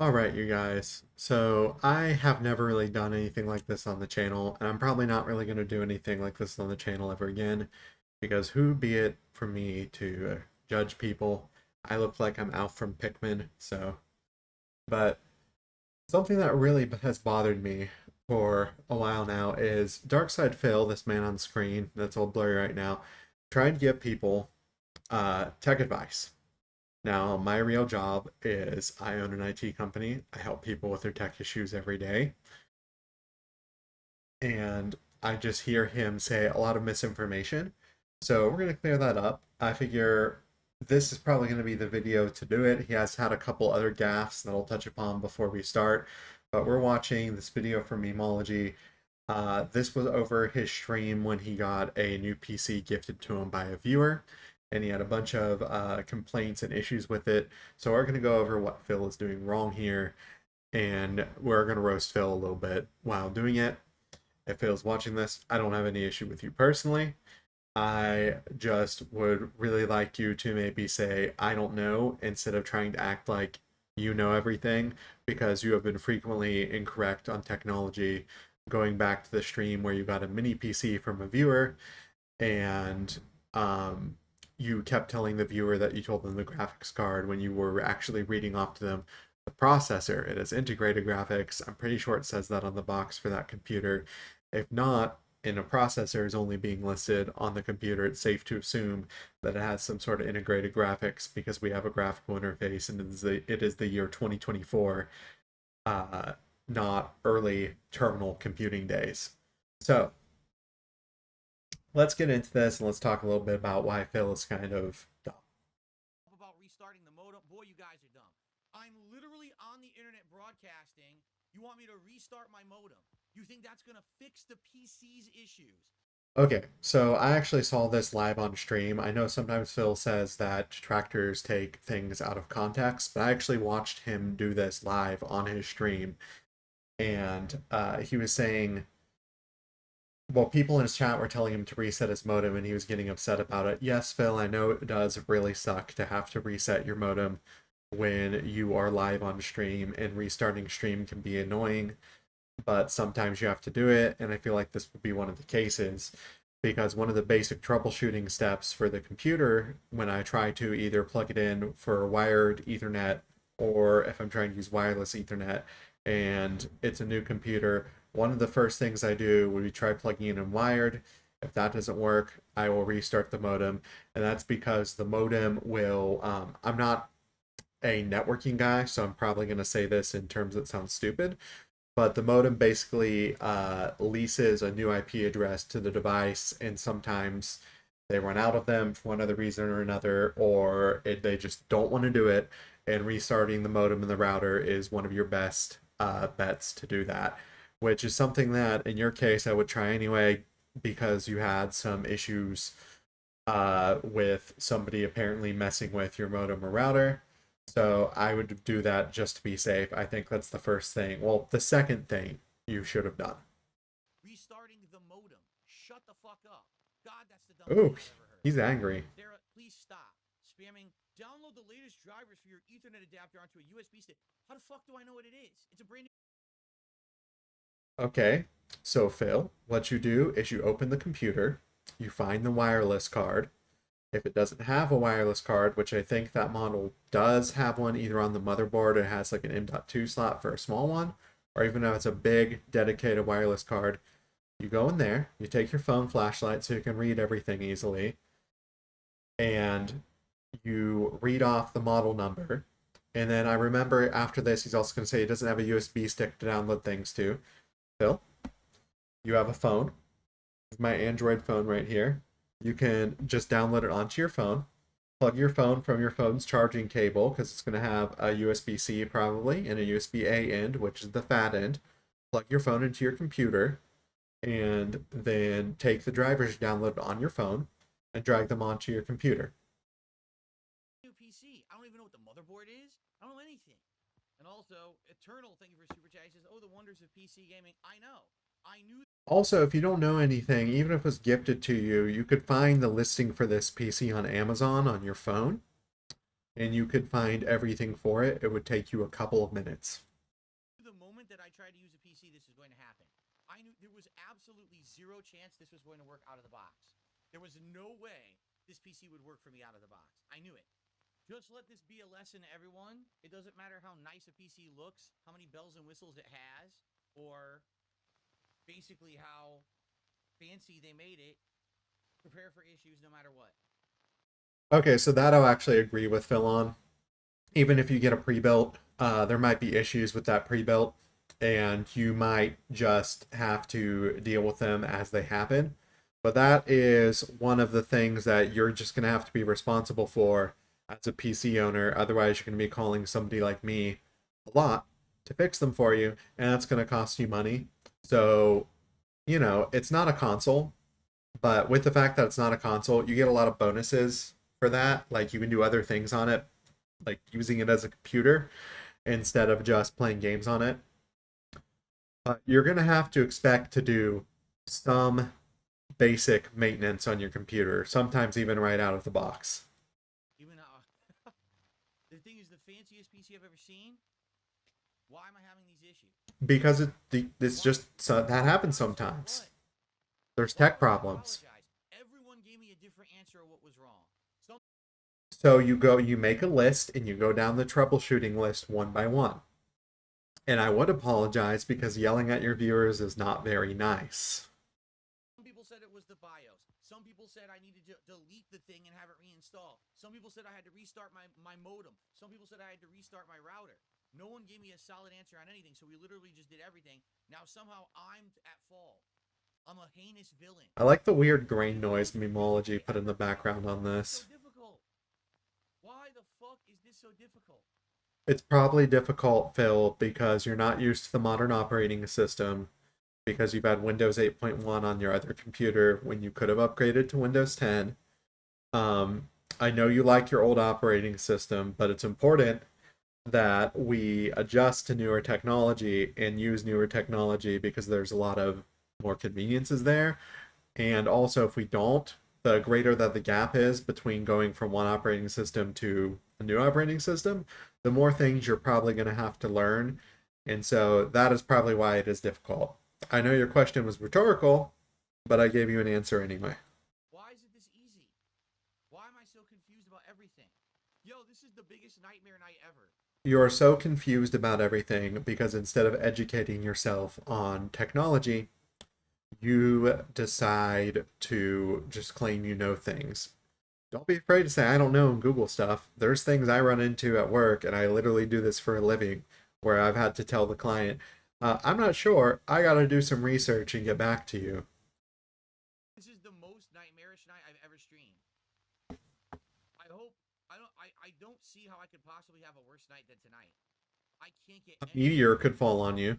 Alright, you guys. So, I have never really done anything like this on the channel, and I'm probably not really going to do anything like this on the channel ever again, because who be it for me to judge people? I look like I'm Alf from Pikmin, so. But something that really has bothered me for a while now is Darkside Phil, this man on screen that's all blurry right now, trying to give people tech advice. Now, my real job is I own an IT company. I help people with their tech issues every day. And I just hear him say a lot of misinformation. So we're going to clear that up. I figure this is probably going to be the video to do it. He has had a couple other gaffes that I'll touch upon before we start. But we're watching this video from Memeology. This was over his stream when he got a new PC gifted to him by a viewer, and he had a bunch of complaints and issues with it. So we're going to go over what Phil is doing wrong here, and we're going to roast Phil a little bit while doing it. If Phil's watching this, I don't have any issue with you personally. I just would really like you to maybe say, I don't know, instead of trying to act like you know everything, because you have been frequently incorrect on technology. Going back to the stream where you got a mini PC from a viewer, and you kept telling the viewer that you told them the graphics card when you were actually reading off to them the processor. It has integrated graphics. I'm pretty sure it says that on the box for that computer. If not, and a processor is only being listed on the computer, it's safe to assume that it has some sort of integrated graphics because we have a graphical interface and it is the year 2024, not early terminal computing days. So let's get into this and let's talk a little bit about why Phil is kind of dumb. About restarting the modem. Boy, you guys are dumb. I'm literally on the internet broadcasting. You want me to restart my modem? You think that's going to fix the PC's issues? Okay, so I actually saw this live on stream. I know sometimes Phil says that detractors take things out of context, but I actually watched him do this live on his stream. And he was saying, well, people in his chat were telling him to reset his modem and he was getting upset about it. Yes, Phil, I know it does really suck to have to reset your modem when you are live on stream, and restarting stream can be annoying, but sometimes you have to do it, and I feel like this would be one of the cases, because one of the basic troubleshooting steps for the computer when I try to either plug it in for wired Ethernet, or if I'm trying to use wireless Ethernet and it's a new computer, one of the first things I do would be try plugging it in wired. If that doesn't work, I will restart the modem, and that's because the modem will. I'm not a networking guy, so I'm probably going to say this in terms that sound stupid, but the modem basically leases a new IP address to the device, and sometimes they run out of them for one other reason or another, or they just don't want to do it. And restarting the modem and the router is one of your best bets to do that, which is something that in your case I would try anyway, because you had some issues with somebody apparently messing with your modem or router. So I would do that just to be safe. I think that's the first thing. Well, the second thing you should have done. Restarting the modem. Shut the fuck up. God, that's the dumbest Ooh, thing I've ever heard. he's angry. Sarah, please stop spamming. Download the latest drivers for your Ethernet adapter onto a USB stick. How the fuck do I know what it is? It's a brand new. Okay, so Phil, what you do is you open the computer, you find the wireless card. If it doesn't have a wireless card, which I think that model does have one either on the motherboard, it has like an M.2 slot for a small one, or even if it's a big dedicated wireless card, you go in there, you take your phone flashlight so you can read everything easily, and you read off the model number. And then I remember after this, he's also going to say he doesn't have a USB stick to download things to. Phil, you have a phone. My Android phone right here. You can just download it onto your phone. Plug your phone from your phone's charging cable, because it's going to have a USB-C probably and a USB-A end, which is the fat end. Plug your phone into your computer, and then take the drivers downloaded on your phone and drag them onto your computer. New PC. I don't even know what the motherboard is. I don't know anything. And also, Eternal, thank you for super chat. He says, "Oh, the wonders of PC gaming." I know. I knew. Also, if you don't know anything, even if it was gifted to you, you could find the listing for this PC on Amazon on your phone. and you could find everything for it. It would take you a couple of minutes. The moment that I tried to use a PC, this is going to happen. I knew there was absolutely zero chance this was going to work out of the box. There was no way this PC would work for me out of the box. I knew it. Just let this be a lesson to everyone. It doesn't matter how nice a PC looks, how many bells and whistles it has, or basically how fancy they made it. Prepare for issues no matter what. Okay, so that I'll actually agree with Phil on. Even if you get a pre-built, there might be issues with that pre-built, and you might just have to deal with them as they happen. But that is one of the things that you're just going to have to be responsible for as a PC owner. Otherwise, you're going to be calling somebody like me a lot to fix them for you, and that's going to cost you money. So, it's not a console, but with the fact that it's not a console, you get a lot of bonuses for that. Like, you can do other things on it, like using it as a computer instead of just playing games on it. You're going to have to expect to do some basic maintenance on your computer, sometimes even right out of the box. Even the thing is, the fanciest PC I've ever seen. Why am I having these issues? Because it's just that happens sometimes. There's tech problems. Everyone gave me a different answer of what was wrong. So you make a list and you go down the troubleshooting list one by one. And I would apologize because yelling at your viewers is not very nice. Some people said it was the BIOS. Some people said I needed to delete the thing and have it reinstalled. Some people said I had to restart my modem. Some people said I had to restart my router. No one gave me a solid answer on anything, so we literally just did everything. Now somehow I'm at fault. I'm a heinous villain. I like the weird grain noise Memeology put in the background on this. So difficult. Why the fuck is this so difficult? It's probably difficult, Phil, because you're not used to the modern operating system, because you've had Windows 8.1 on your other computer when you could have upgraded to Windows 10. I know you like your old operating system, but it's important that we adjust to newer technology and use newer technology because there's a lot of more conveniences there. And also, if we don't, the greater that the gap is between going from one operating system to a new operating system, the more things you're probably going to have to learn. And so that is probably why it is difficult. I know your question was rhetorical, but I gave you an answer anyway. Why is it this easy? Why am I so confused about everything? Yo, this is the biggest nightmare night ever. You are so confused about everything because instead of educating yourself on technology, you decide to just claim you know things. Don't be afraid to say, I don't know, and Google stuff. There's things I run into at work, and I literally do this for a living, where I've had to tell the client, I'm not sure. I got to do some research and get back to you. This is the most nightmarish night I've ever streamed. I don't see how I could possibly have a worse night than tonight. I can't get A meteor could fall on you.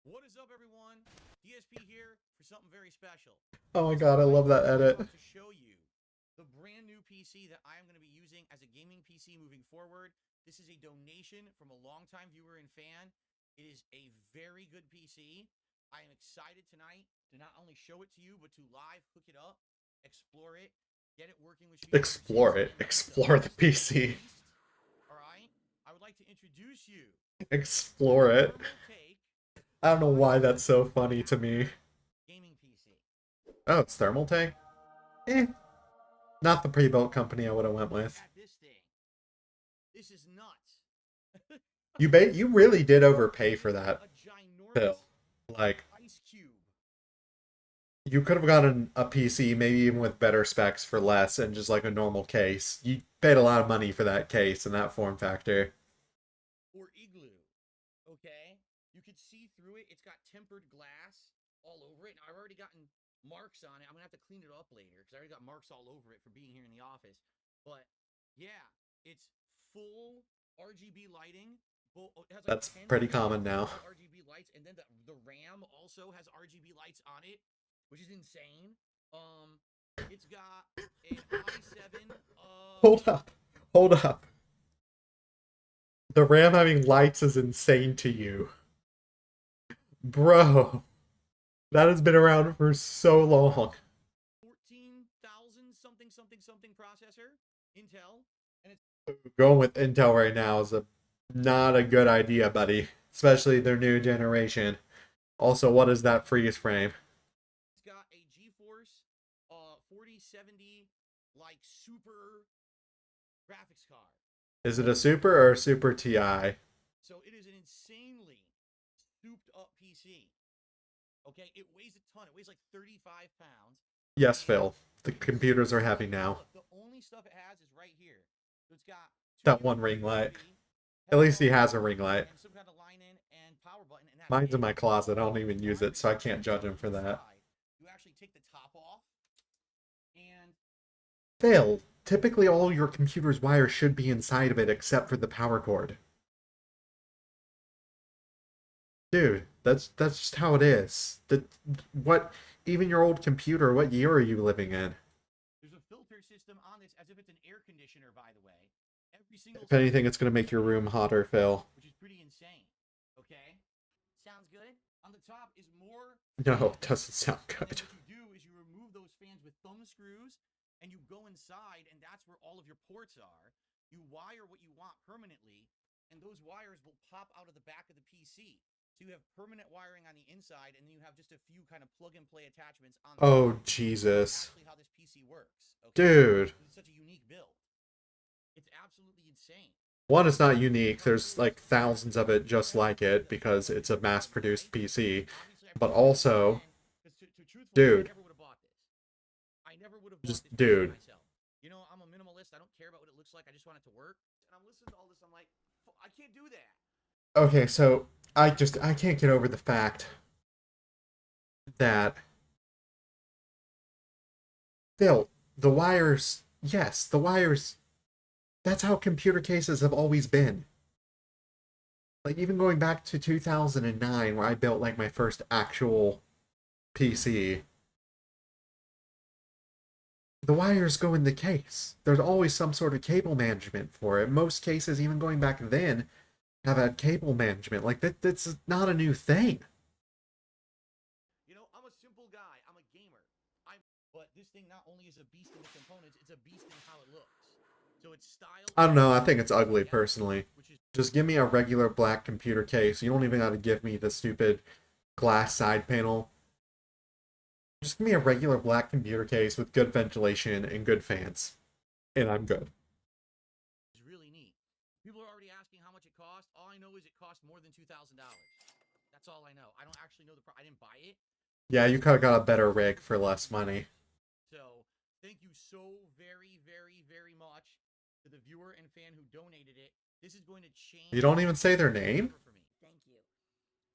What is up, everyone? DSP here for something very special. Oh my god, I love that edit. To show you the brand new PC that I am going to be using as a gaming PC moving forward. This is a donation from a longtime viewer and fan. It is a very good PC. I am excited tonight to not only show it to you, but to live hook it up, explore it, get it working with you. Explore it. Explore the PC. All right. I would like to introduce you. Explore it. I don't know why that's so funny to me. Gaming PC. Oh, it's Thermaltake? Not the pre-built company I would have went with. This is nuts. You really did overpay for that, Phil. Like, you could have gotten a PC, maybe even with better specs for less, and just like a normal case. You paid a lot of money for that case and that form factor. Or Igloo, okay? You could see through it. It's got tempered glass all over it. Now, I've already gotten marks on it. I'm gonna have to clean it up later because I already got marks all over it for being here in the office. But yeah, it's full RGB lighting. It has like That's pretty common now. RGB lights, and then the RAM also has RGB lights on it, which is insane. It's got an i7. Hold up. The RAM having lights is insane to you, bro. That has been around for so long. 14,000 something something something processor, Intel, and it's Going with Intel right now is not a good idea, buddy. Especially their new generation. Also, what is that freeze frame? got a GeForce 4070 like super graphics card. Is it a Super or a Super TI? So it is an insanely souped up PC. Okay, it weighs a ton. It weighs like 35 pounds. Yes, Phil. The computers are heavy now. Look, the only stuff it has is right here. So it's got two That one ring light. USB, At least he has a headphones, ring light. and some kind of line in and power button, and that's Mine's in it. my closet. I don't even use it, so I can't judge him for that. You actually take the top off, and Phil, typically all your computer's wires should be inside of it except for the power cord. Dude, that's just how it is. What even your old computer, what year are you living in? there's a filter system on this as if it's an air conditioner, by the way. Every single If anything, it's gonna make your room hotter, Phil. which is pretty insane. Okay? Sounds good? On the top is more. No, it doesn't sound And good. then what you do is you remove those fans with thumb screws and you go inside, and that's where all of your ports are. You wire what you want permanently, and those wires will pop out of the back of the PC. So you have permanent wiring on the inside, and then you have just a few kind of plug and play attachments on the Oh, side. Jesus. That's actually how this PC works. Okay? Dude. It's such a unique build. It's absolutely insane. One, it's not unique. There's like thousands of it just like it because it's a mass-produced PC. But also, dude, I never would have bought this. I never would have bought just this dude. myself. You know, I'm a minimalist. I don't care about what it looks like. I just want it to work. And I'm listening to all this. I'm like, I can't do that. Okay, so I can't get over the fact that Phil, the wires, yes, the wires, that's how computer cases have always been. Like even going back to 2009 where I built like my first actual PC, the wires go in the case. There's always some sort of cable management for it. Most cases, even going back then, have had cable management. Like that's not a new thing. You know, I'm a simple guy. I'm a gamer. But this thing not only is a beast in the components, it's a beast in how it looks. So it's style. I don't know, I think it's ugly personally. Just give me a regular black computer case. You don't even have to give me the stupid glass side panel. Just give me a regular black computer case with good ventilation and good fans. And I'm good. It's really neat. People are already asking how much it cost. All I know is it cost more than $2,000. That's all I know. I don't actually know the price. I didn't buy it. Yeah, you could have got a better rig for less money. So thank you so very, very, very much to the viewer and fan who donated it. This is going to change. You don't even say their name? For me. Thank you.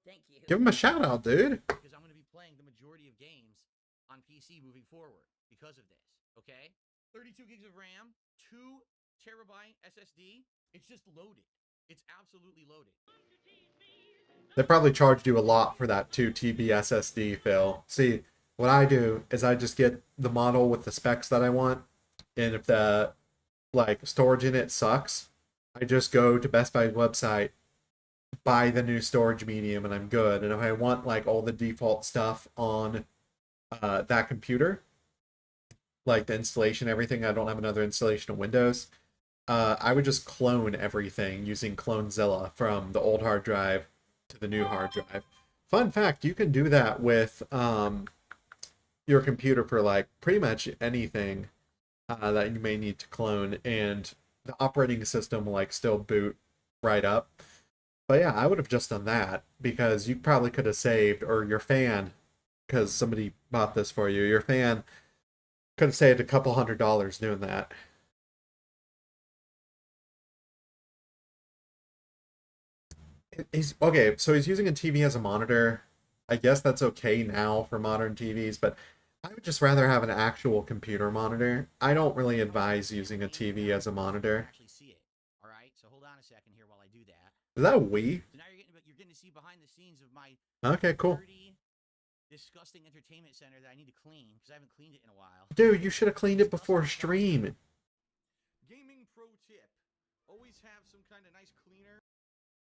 Thank you. Give them a shout out, dude. Because I'm going to be playing the majority of games on PC moving forward because of this. Okay? 32 gigs of RAM, 2 terabyte SSD. It's just loaded. It's absolutely loaded. They probably charged you a lot for that 2 TB SSD, Phil. See, what I do is I just get the model with the specs that I want, and if the like storage in it sucks, I just go to Best Buy's website, buy the new storage medium, and I'm good. And if I want like all the default stuff on that computer, like the installation, everything, I don't have another installation of Windows. I would just clone everything using Clonezilla from the old hard drive to the new hard drive. Fun fact, you can do that with your computer for like pretty much anything that you may need to clone, and the operating system will like still boot right up. But yeah, I would have just done that because you probably could have saved, or your fan, because somebody bought this for you, your fan could have saved a couple $100 doing that. He's okay, so he's using a TV as a monitor. I guess that's okay now for modern TVs, but I would just rather have an actual computer monitor. I don't really advise using a TV as a monitor. Actually see it. All right. So hold on a second here while I do that. Is that a Wii? So now you're getting to see behind the scenes of my Okay, cool. dirty, disgusting entertainment center that I need to clean because I haven't cleaned it in a while. Dude, you should have cleaned it before stream. Gaming pro tip: always have some kind of nice cleaner.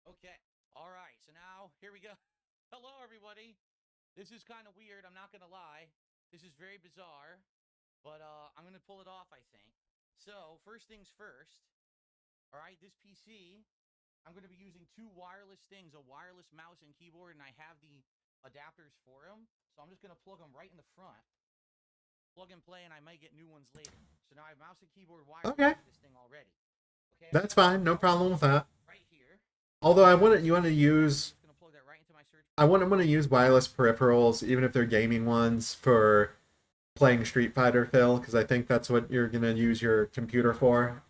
Okay. All right. So now here we go. Hello, everybody. This is kind of weird. I'm not gonna lie. This is very bizarre, but I'm gonna pull it off, I think. So first things first. All right, this PC, I'm gonna be using two wireless things, a wireless mouse and keyboard, and I have the adapters for them. So I'm just gonna plug them right in the front, plug and play, and I might get new ones later. So now I have mouse and keyboard wireless Okay, to this thing already. Okay, that's fine. No problem with that. right here. Although I wouldn't, you want to I'm use, just gonna plug that right into my search. I wouldn't want to use wireless peripherals, even if they're gaming ones, for playing Street Fighter, Phil, because I think that's what you're gonna use your computer for.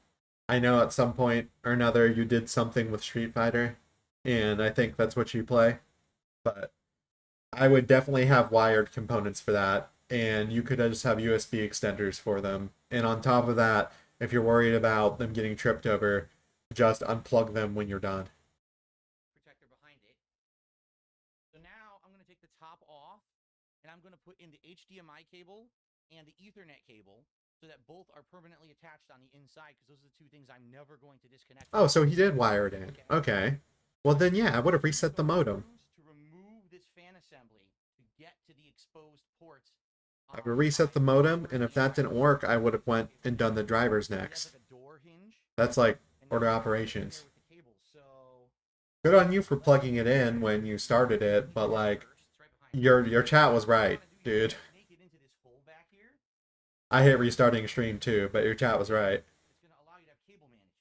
I know at some point or another you did something with Street Fighter, and I think that's what you play. But I would definitely have wired components for that, and you could just have USB extenders for them. And on top of that, if you're worried about them getting tripped over, just unplug them when you're done. Protector behind it. So now I'm going to take the top off and I'm going to put in the HDMI cable and the Ethernet cable so that both are permanently attached on the inside because those are the two things I'm never going to disconnect. Oh, so he did wire it in. Okay. Well, then, yeah, I would have reset the modem. To remove this fan assembly to get to the exposed ports. I would reset the modem, and if that didn't work, I would have went and done the drivers next. That's like order operations. Good on you for plugging it in when you started it, but like your chat was right, dude. I hit restarting stream too, but your chat was right. It's going to allow you to have cable management.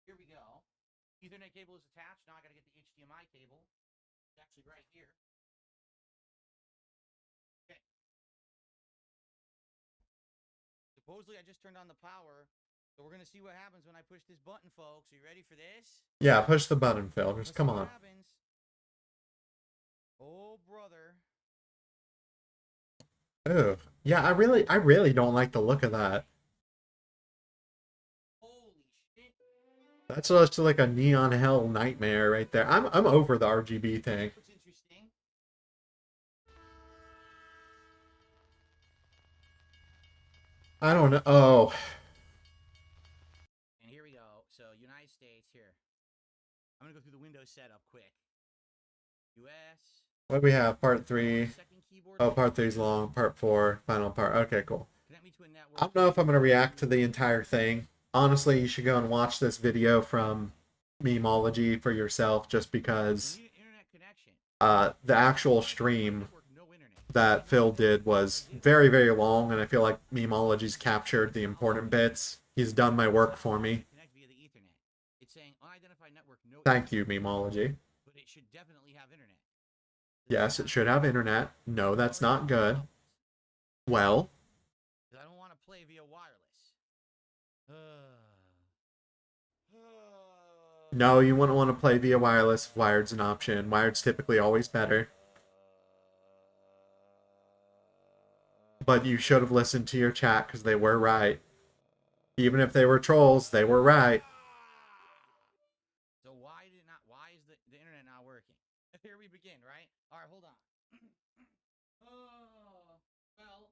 Here we go. Ethernet cable is attached. Now I got to get the HDMI cable. It's actually right here. Okay. Supposedly I just turned on the power. So we're going to see what happens when I push this button, folks. Are you ready for this? Yeah, push the button, Phil. Just come on. Oh, brother. Oh, yeah, I really don't like the look of that. Holy shit. That's just like a neon hell nightmare right there. I'm over the RGB thing. What's interesting? I don't know. Oh. And here we go. So United States here. I'm gonna go through the Windows setup quick. US. What do we have? Part 3. Oh, part 3 is long. Part 4, final part. Okay, cool. I don't know if I'm going to react to the entire thing. Honestly, you should go and watch this video from Memeology for yourself, just because the actual stream that Phil did was very, very long, and I feel like Memeology's captured the important bits. He's done my work for me. Thank you, Memeology. But it should definitely have internet. Yes, it should have internet. No, that's not good. Well, I don't want to play via wireless. No, you wouldn't want to play via wireless if wired's an option. Wired's typically always better. But you should have listened to your chat because they were right. Even if they were trolls, they were right. So why is the internet not working? Here we begin, right? All right, hold on. Well,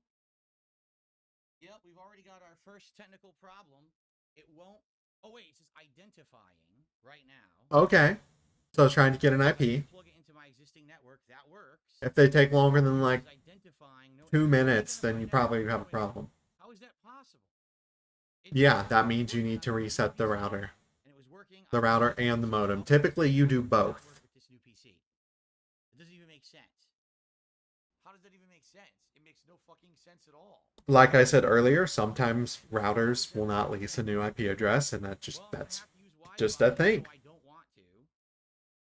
yep, we've already got our first technical problem. It won't. Oh wait, it says identifying right now. Okay. So I was trying to get an IP. Plug it into my existing network. That works. If they take longer than like 2 minutes, then you probably have a problem. How is that possible? Yeah, that means you need to reset the router. The router and the modem. Typically, you do both. It doesn't even make sense. How does that even make sense? It makes no fucking sense at all. Like I said earlier, sometimes routers will not lease a new IP address, and that's just a thing.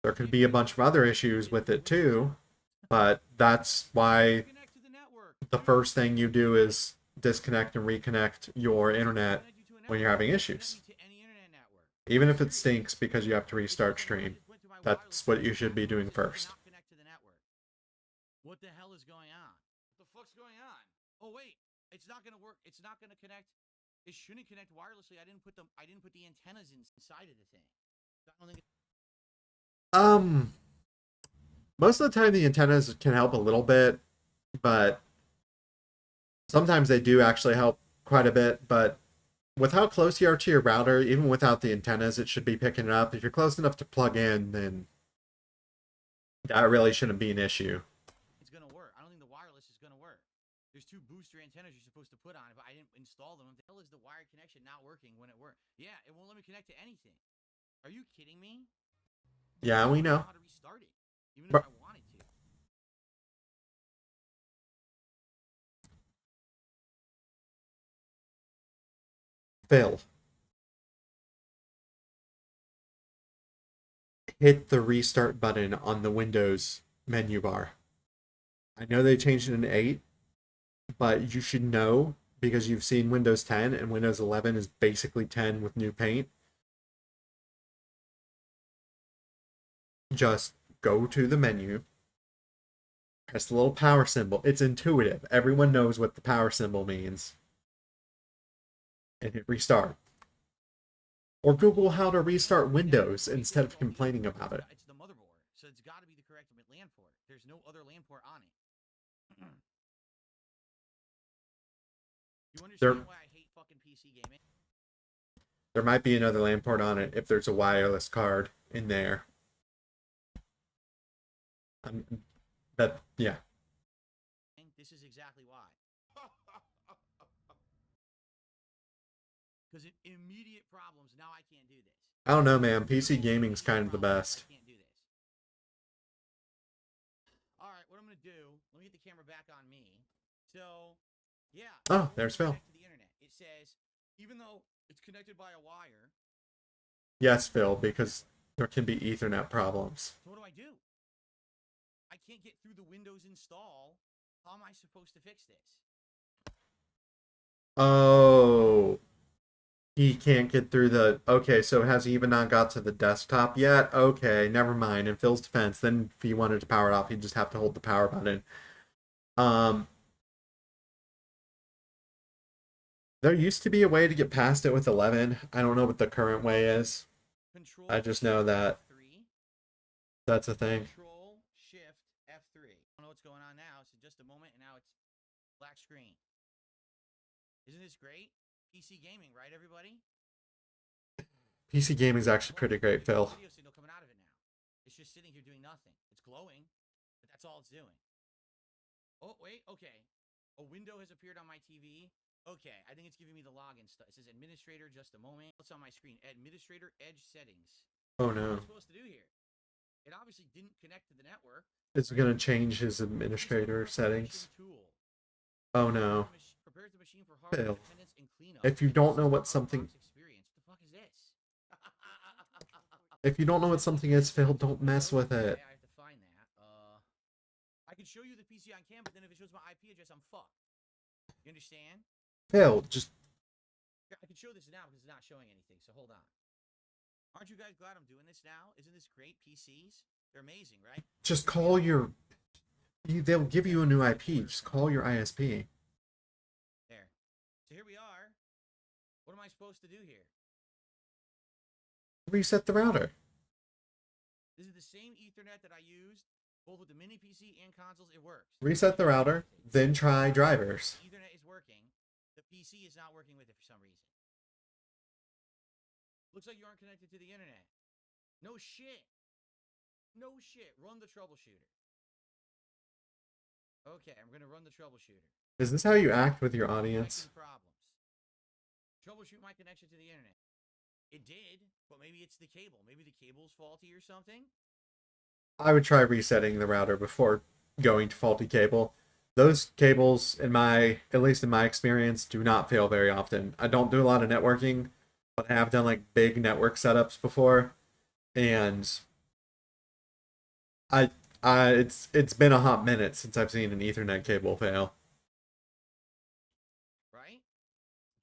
There could be a bunch of other issues with it too, but that's why the first thing you do is disconnect and reconnect your internet when you're having issues. Even if it stinks because you have to restart stream. That's what you should be doing first. What the hell is going on? What the fuck's going on? Oh wait, it's not gonna work. It's not gonna connect. It shouldn't connect wirelessly. I didn't put the antennas inside of the thing. I don't think most of the time the antennas can help a little bit, but sometimes they do actually help quite a bit. But with how close you are to your router, even without the antennas, it should be picking it up. If you're close enough to plug in, then that really shouldn't be an issue. it's gonna work. antennas you're supposed to put on if I didn't install them. What the hell is the wired connection not working when it worked? Yeah, it won't let me connect to anything. Are you kidding me? Yeah, I we don't even know. know how to restart it, even if But I wanted to. Phil, hit the restart button on the Windows menu bar. I know they changed it in 8, but you should know because you've seen Windows 10 and Windows 11 is basically 10 with new paint. Just go to the menu, press the little power symbol. It's intuitive. Everyone knows what the power symbol means. And hit restart. Or Google how to restart Windows instead of complaining about it. It's the motherboard, so it's got to be the correct LAN port. There's no other LAN port on it. You understand why I hate fucking PC gaming? There might be another LAN port on it if there's a wireless card in there. But yeah. This is exactly why. Because immediate problems. Now I can't do this. I don't know, man. PC gaming's kind of the best. I can't do this. All right, what I'm gonna do? Let me get the camera back on me. So, yeah. Oh, there's Phil. To the internet. It says, even though it's connected by a wire. Yes, Phil, because there can be Ethernet problems. So what do? I can't get through the Windows install. How am I supposed to fix this? Oh. He can't get through the... Okay, so has he even not got to the desktop yet? Okay, never mind. In Phil's defense, then if he wanted to power it off, he'd just have to hold the power button. There used to be a way to get past it with 11. I don't know what the current way is. I just know that that's a thing. Control Shift F3. I don't know what's going on now. So just a moment, and now it's black screen. Isn't this great? PC gaming, right, everybody? PC gaming is actually pretty great, Phil. Video signal coming out of it now. It's just sitting here doing nothing. It's glowing, but that's all it's doing. Oh, wait, okay. A window has appeared on my TV. Okay, I think it's giving me the login stuff. It says administrator, just a moment. What's on my screen? Administrator edge settings. Oh no. What am I supposed to do here? It obviously didn't connect to the network. It's going to change his administrator settings. Oh no. Phil, if you don't know what something... If you don't know what something is, Phil, don't mess with it. I have to find that. I can show you the PC on cam, but then if it shows my IP address, I'm fucked. You understand? Phil, just... I can show this now because it's not showing anything, so hold on. Aren't you guys glad I'm doing this now? Isn't this great? PCs? They're amazing, right? Just call your... They'll give you a new IP. Just call your ISP. There. So here we are. What am I supposed to do here? Reset the router. This is the same Ethernet that I used both with the mini PC and consoles. It works. Reset the router, then try drivers. Ethernet is working. The PC is not working with it for some reason. Looks like you aren't connected to the internet. No shit. No shit. Run the troubleshooter. Okay, I'm going to run the troubleshooter. Is this how you act with your audience? Problems. Troubleshoot my connection to the internet. It did, but maybe it's the cable. Maybe the cable's faulty or something. I would try resetting the router before going to faulty cable. Those cables, at least in my experience, do not fail very often. I don't do a lot of networking, but I have done like big network setups before, and it's been a hot minute since I've seen an Ethernet cable fail. Right?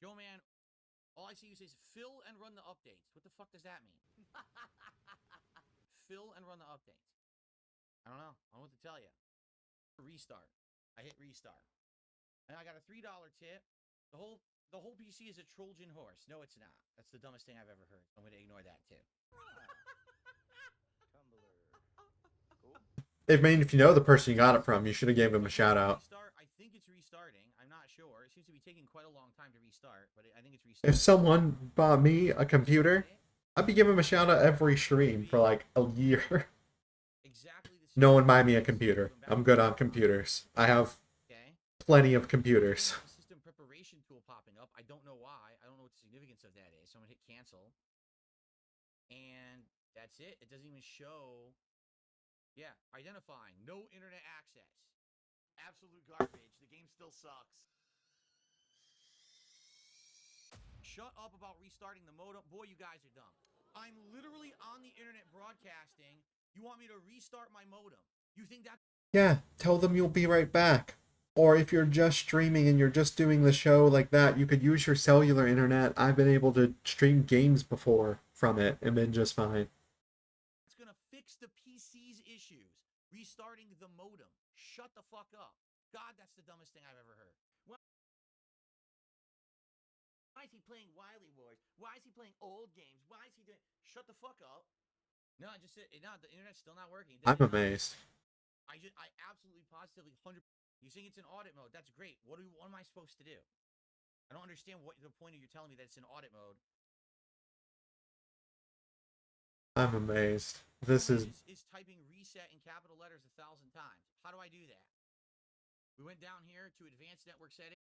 Yo, man, all I see you say is fill and run the updates. What the fuck does that mean? Fill and run the updates. I don't know. I don't know what to tell you. Restart. I hit restart. And I got a $3 tip. The whole PC is a Trojan horse. No, it's not. That's the dumbest thing I've ever heard. I'm going to ignore that tip. I mean, if you know the person you got it from, you should have gave him a shout out. I think it's restarting. I'm not sure. It seems to be taking quite a long time to restart, but I think it's restarting. If someone bought me a computer, I'd be giving him a shout out every stream for like a year. No one buy me a computer. I'm good on computers. I have plenty of computers. I don't know why. I don't know what the significance of that is. So I'm gonna hit cancel. And that's it. It doesn't even show. Yeah, identifying. No internet access. Absolute garbage. The game still sucks. Shut up about restarting the modem. Boy, you guys are dumb. I'm literally on the internet broadcasting. You want me to restart my modem? You think that? Yeah, tell them you'll be right back. Or if you're just streaming and you're just doing the show like that, you could use your cellular internet. I've been able to stream games before from it and been just fine. It's gonna fix the PC's issues. Restarting the modem. Shut the fuck up. God, that's the dumbest thing I've ever heard. Why is he playing Wily Wars? Why is he playing old games? Why is he doing? Shut the fuck up. No, just no. The internet's still not working. I'm amazed. I absolutely positively 100. You think it's in audit mode? That's great. What am I supposed to do? I don't understand what the point of you telling me that it's in audit mode. I'm amazed. This is typing reset in capital letters 1,000 times. How do I do that? We went down here to advanced network settings.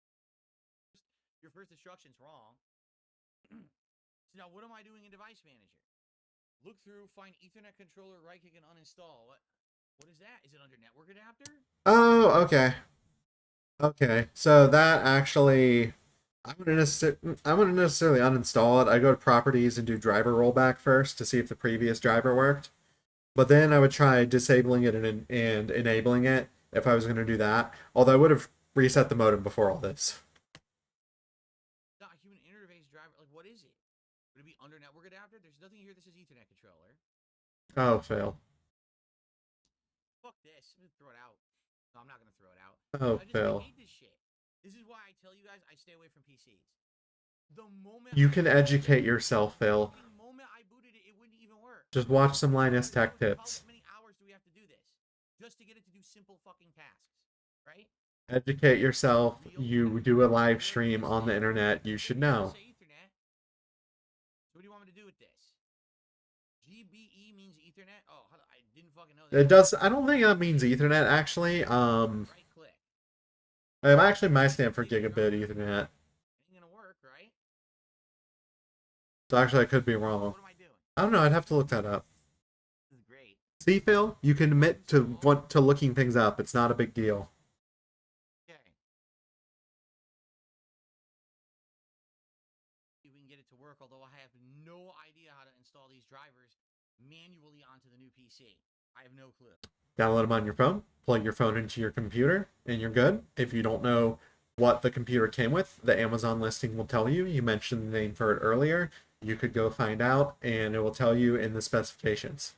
Your first instruction's wrong. So now what am I doing in device manager? Look through, find Ethernet controller, right click and uninstall. What is that? Is it under network adapter? Oh, okay. Okay, so that actually, I wouldn't necessarily uninstall it. I go to properties and do driver rollback first to see if the previous driver worked. But then I would try disabling it and enabling it if I was going to do that. Although I would have reset the modem before all this. Not human interface driver. Like, what is it? Would it be under network adapter? There's nothing here that says Ethernet controller. Oh, fail. Fuck this. I'm gonna throw it out. No, I'm not gonna throw it out. Oh, fail. I hate this shit. This is why I tell you guys I stay away from PCs. The moment you can educate yourself, Phil. The moment I booted it, it wouldn't even work. Just watch some Linus Tech Tips. How many hours do we have to do this just to get it to do simple fucking tasks, right? Educate yourself. You do a live stream on the internet. You should know. So what do you want me to do with this? GBE means Ethernet. Oh, I didn't fucking know that. It does. I don't think that means Ethernet actually. Right click. It actually might stand for gigabit Ethernet. Ain't gonna work, right? So actually, I could be wrong. What am I doing? I don't know. I'd have to look that up. This is great. See, Phil, you can admit to looking things up. It's not a big deal. Okay. We can get it to work, although I have no idea how to install these drivers manually onto the new PC. I have no clue. Download them on your phone, plug your phone into your computer, and you're good. If you don't know what the computer came with, the Amazon listing will tell you. You mentioned the name for it earlier. You could go find out, and it will tell you in the specifications.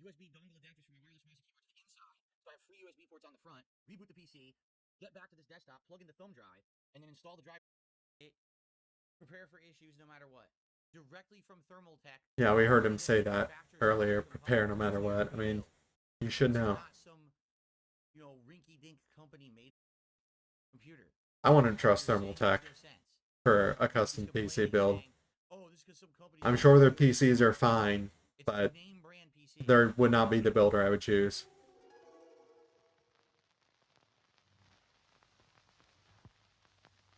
USB dongle adapters for my wireless mouse and keyboard to the inside. So I have 3 USB ports on the front. Reboot the PC, get back to this desktop, plug in the thumb drive, and then install the driver. Prepare for issues no matter what. Directly from Thermaltech. Yeah, we heard him say that earlier. Prepare no matter what. I mean, you should know. Not some, rinky-dink company made computer. I wouldn't trust Thermaltech for a custom PC build. I'm sure their PCs are fine, but there would not be the builder I would choose.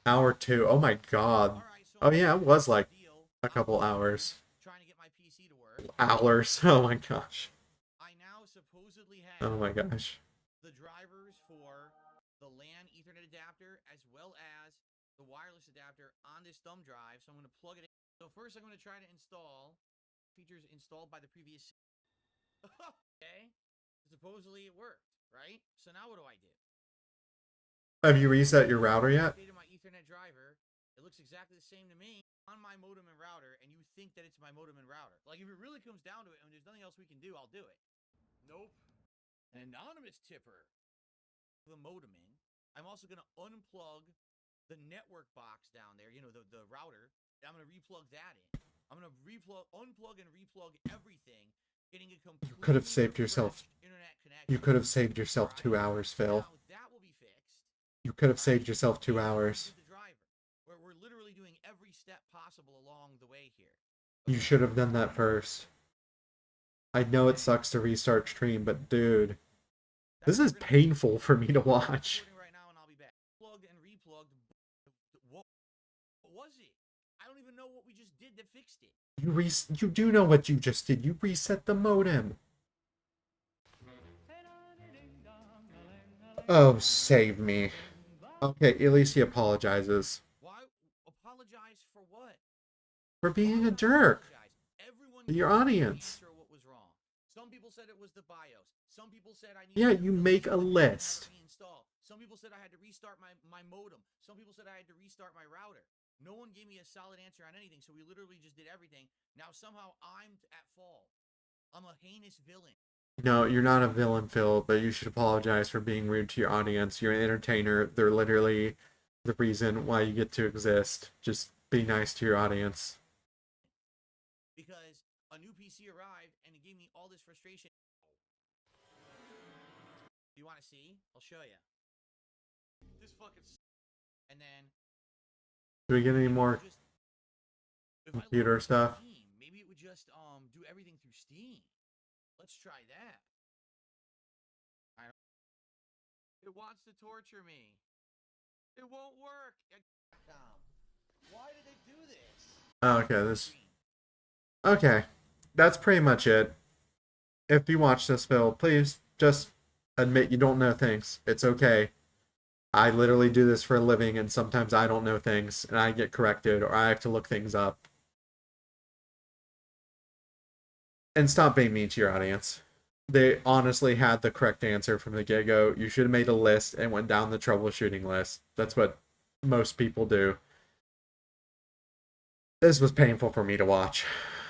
Hour 2. Oh my god. Oh yeah, it was like a couple hours. Trying to get my PC to work. Hours. Oh my gosh. I now supposedly have Oh my gosh. the drivers for the LAN Ethernet adapter as well as the wireless adapter on this thumb drive. So I'm going to plug it in. So first I'm going to try to install features installed by the previous. Okay. Supposedly it worked, right? So now what do I do? Have you reset your router yet? My Ethernet driver. It looks exactly the same to me on my modem and router, and you think that it's my modem and router. Like, if it really comes down to it and there's nothing else we can do, I'll do it. Nope. An anonymous tipper. The modem in. I'm also going to unplug the network box down there, the router. I'm going to replug that in. I'm going to unplug and replug everything, getting a complete. You could have saved yourself. You could have saved yourself 2 hours, Phil. Now, that will be fixed. You could have saved yourself 2 hours. We're literally doing every step possible along the way here. You should have done that first. I know it sucks to restart stream, but dude, this is painful for me to watch. Right now, and I'll be back. Plugged and replugged What was it? I don't even know what we just did that fixed it. You do know what you just did. You reset the modem. Oh, save me. Okay, at least he apologizes Why apologize for what? for being Why a would I jerk apologize? Everyone to gave your me the same audience. answer of what was wrong. Some people said it was the BIOS. Some people said I Yeah, needed to you make delete a the code and have it list. reinstalled. Some people said I had to restart my modem. Some people said I had to restart my router. No one gave me a solid answer on anything, so we literally just did everything. Now somehow I'm at fault. I'm a heinous villain. No, you're not a villain, Phil, but you should apologize for being rude to your audience. You're an entertainer. They're literally the reason why you get to exist. Just be nice to your audience. Because a new PC arrived and it gave me all this frustration. You want to see? I'll show you. This fucking. And then Do we get any maybe it more would just. If I log computer into stuff? Steam, maybe it would just do everything through Steam. Let's try that. I don't. It wants to torture me. It won't work. Why did they do this? Oh, okay, Okay, that's pretty much it. If you watch this, Phil, please just admit you don't know things. It's okay. I literally do this for a living, and sometimes I don't know things, and I get corrected, or I have to look things up. And stop being mean to your audience. They honestly had the correct answer from the get-go. You should have made a list and went down the troubleshooting list. That's what most people do. This was painful for me to watch.